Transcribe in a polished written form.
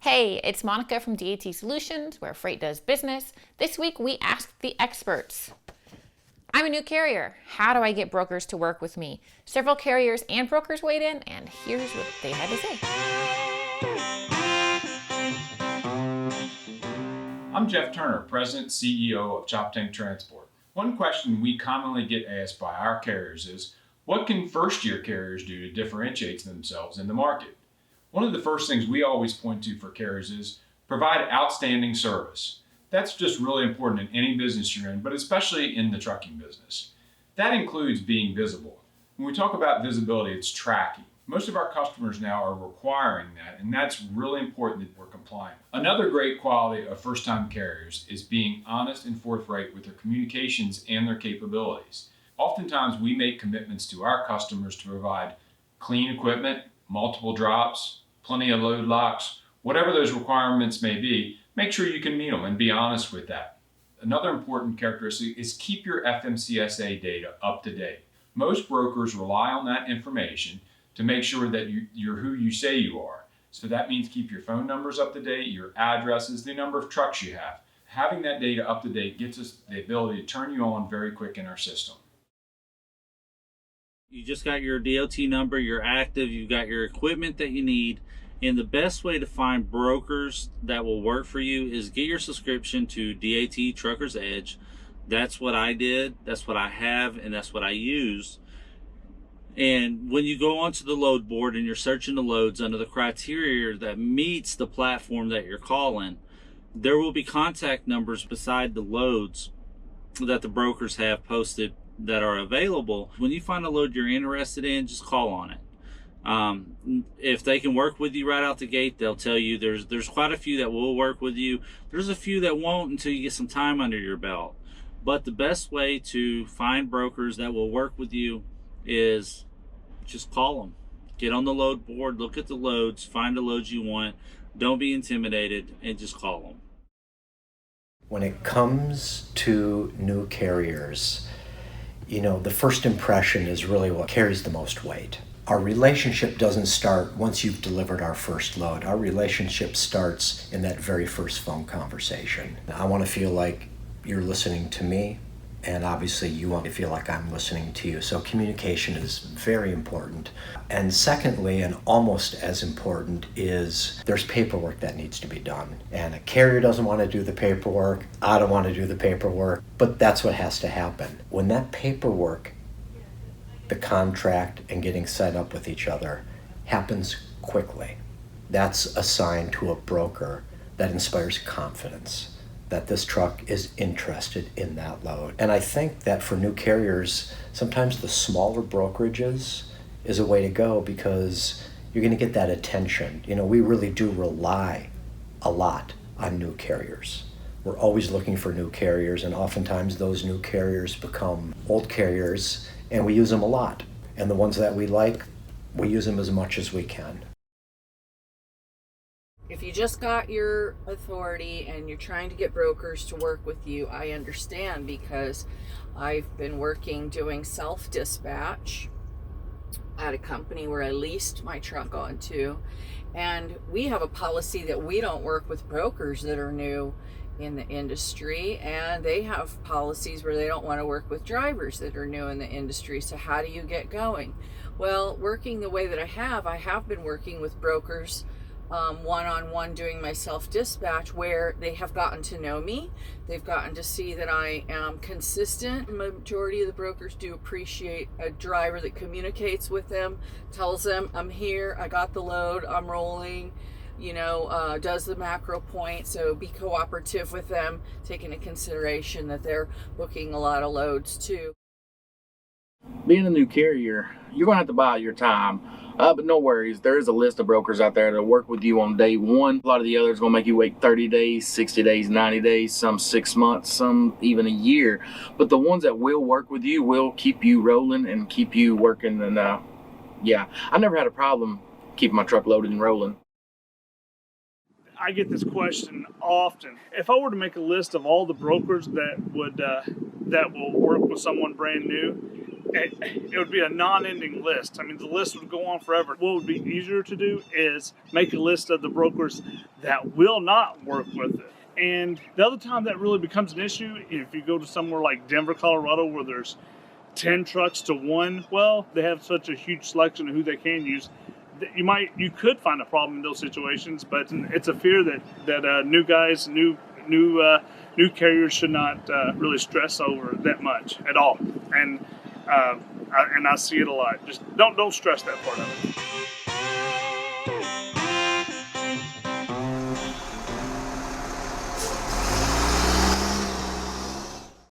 Hey, it's Monica from DAT Solutions, where freight does business. This week we asked the experts. I'm a new carrier. How do I get brokers to work with me? Several carriers and brokers weighed in, and here's what they had to say. I'm Jeff Turner, President and CEO of CHOPTANK Transport. One question we commonly get asked by our carriers is, what can first-year carriers do to differentiate themselves in the market? One of the first things we always point to for carriers is provide outstanding service. That's just really important in any business you're in, but especially in the trucking business. That includes being visible. When we talk about visibility, it's tracking. Most of our customers now are requiring that, and that's really important that we're compliant. Another great quality of first-time carriers is being honest and forthright with their communications and their capabilities. Oftentimes, we make commitments to our customers to provide clean equipment, multiple drops, plenty of load locks, whatever those requirements may be. Make sure you can meet them and be honest with that. Another important characteristic is keep your FMCSA data up to date. Most brokers rely on that information to make sure that you're who you say you are. So that means keep your phone numbers up to date, your addresses, the number of trucks you have. Having that data up to date gets us the ability to turn you on very quick in our system. You just got your DOT number, you're active, you've got your equipment that you need, and the best way to find brokers that will work for you is get your subscription to DAT Trucker's Edge. That's what I did, that's what I have, and that's what I use. And when you go onto the load board and you're searching the loads under the criteria that meets the platform that you're calling, there will be contact numbers beside the loads that the brokers have posted that are available. When you find a load you're interested in, just call on it. If they can work with you right out the gate, they'll tell you. There's quite a few that will work with you. There's a few that won't until you get some time under your belt. But the best way to find brokers that will work with you is just call them. Get on the load board, look at the loads, find the loads you want. Don't be intimidated, and just call them. When it comes to new carriers, the first impression is really what carries the most weight. Our relationship doesn't start once you've delivered our first load. Our relationship starts in that very first phone conversation. I want to feel like you're listening to me, and obviously you want to feel like I'm listening to you. So communication is very important. And secondly, and almost as important, is there's paperwork that needs to be done. And a carrier doesn't want to do the paperwork. I don't want to do the paperwork, but that's what has to happen. When that paperwork, the contract and getting set up with each other happens quickly, that's a sign to a broker that inspires confidence that this truck is interested in that load. And I think that for new carriers, sometimes the smaller brokerages is a way to go because you're going to get that attention. We really do rely a lot on new carriers. We're always looking for new carriers, and oftentimes those new carriers become old carriers, and we use them a lot. And the ones that we like, we use them as much as we can. If you just got your authority and you're trying to get brokers to work with you, I understand, because I've been working doing self-dispatch at a company where I leased my truck onto, and we have a policy that we don't work with brokers that are new in the industry, and they have policies where they don't want to work with drivers that are new in the industry. So how do you get going? Well, working the way that I have been working with brokers one-on-one doing my self-dispatch, where they have gotten to know me. They've gotten to see that I am consistent. The majority of the brokers do appreciate a driver that communicates with them, tells them, I'm here, I got the load, I'm rolling, does the macro point. So be cooperative with them, taking into consideration that they're booking a lot of loads too. Being a new carrier, you're going to have to buy your time. But no worries, there is a list of brokers out there that work with you on day one. A lot of the others are going to make you wait 30 days, 60 days, 90 days, some 6 months, some even a year. But the ones that will work with you will keep you rolling and keep you working. And yeah, I never had a problem keeping my truck loaded and rolling. I get this question often. If I were to make a list of all the brokers that will work with someone brand new, it would be a non-ending list. I mean, the list would go on forever. What would be easier to do is make a list of the brokers that will not work with it. And the other time that really becomes an issue, if you go to somewhere like Denver, Colorado, where there's 10 trucks to 1, well, they have such a huge selection of who they can use. You could find a problem in those situations, but it's a fear that new guys, new carriers should not really stress over that much at all. And I see it a lot. Just don't stress that part of it.